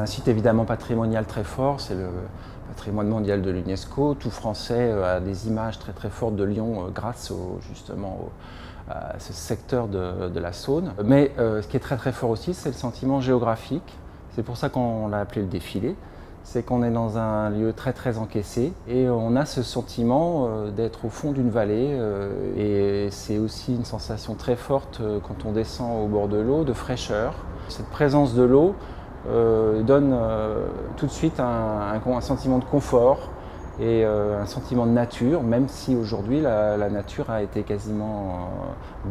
un site évidemment patrimonial très fort, c'est le patrimoine mondial de l'UNESCO. Tout Français a des images très très fortes de Lyon grâce à ce secteur de la Saône. Mais ce qui est très très fort aussi, c'est le sentiment géographique. C'est pour ça qu'on l'a appelé le défilé. C'est qu'on est dans un lieu très très encaissé et on a ce sentiment d'être au fond d'une vallée et c'est aussi une sensation très forte quand on descend au bord de l'eau, de fraîcheur. Cette présence de l'eau donne tout de suite un sentiment de confort et un sentiment de nature, même si aujourd'hui la nature a été quasiment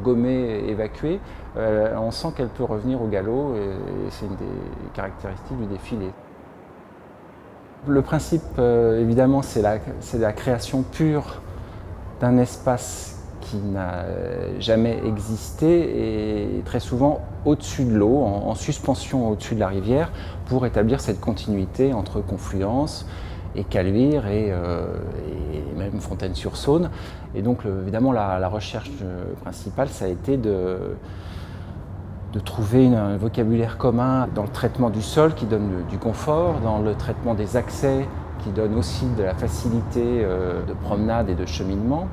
gommée, évacuée, on sent qu'elle peut revenir au galop et c'est une des caractéristiques du défilé. Le principe, évidemment, c'est la création pure d'un espace qui n'a jamais existé et très souvent au-dessus de l'eau, en suspension au-dessus de la rivière, pour établir cette continuité entre Confluence et Caluire et même Fontaine-sur-Saône. Et donc, évidemment, la recherche principale, ça a été de trouver un vocabulaire commun dans le traitement du sol qui donne du confort, dans le traitement des accès qui donne aussi de la facilité de promenade et de cheminement.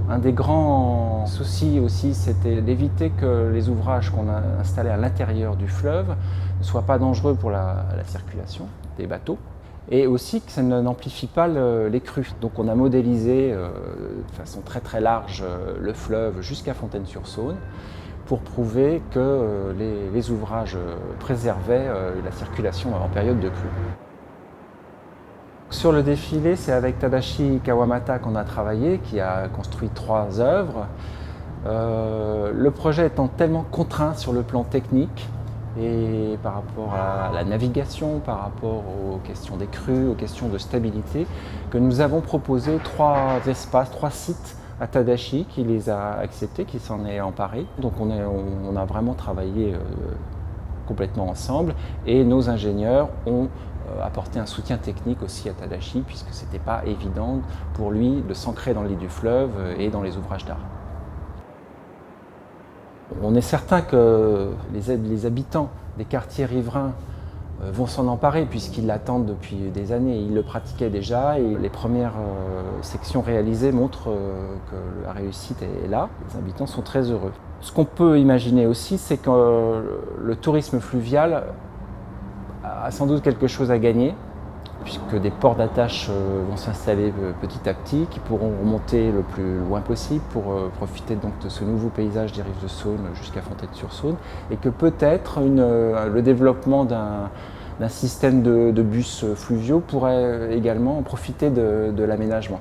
Un des grands soucis aussi, c'était d'éviter que les ouvrages qu'on a installés à l'intérieur du fleuve ne soient pas dangereux pour la circulation des bateaux et aussi que ça n'amplifie pas les crues. Donc on a modélisé de façon très très large le fleuve jusqu'à Fontaine-sur-Saône pour prouver que les ouvrages préservaient la circulation en période de crue. Sur le défilé, c'est avec Tadashi Kawamata qu'on a travaillé, qui a construit 3 œuvres. Le projet étant tellement contraint sur le plan technique et par rapport à la navigation, par rapport aux questions des crues, aux questions de stabilité, que nous avons proposé 3 espaces, 3 sites à Tadashi qui les a acceptés, qui s'en est emparé. Donc on a vraiment travaillé complètement ensemble et nos ingénieurs ont apporté un soutien technique aussi à Tadashi puisque ce n'était pas évident pour lui de s'ancrer dans le lit du fleuve et dans les ouvrages d'art. On est certain que les habitants des quartiers riverains vont s'en emparer puisqu'ils l'attendent depuis des années. Ils le pratiquaient déjà et les premières sections réalisées montrent que la réussite est là. Les habitants sont très heureux. Ce qu'on peut imaginer aussi, c'est que le tourisme fluvial a sans doute quelque chose à gagner puisque des ports d'attache vont s'installer petit à petit, qui pourront remonter le plus loin possible pour profiter donc de ce nouveau paysage des rives de Saône jusqu'à Fontaine-sur-Saône, et que peut-être le développement d'un système de bus fluviaux pourrait également profiter de l'aménagement.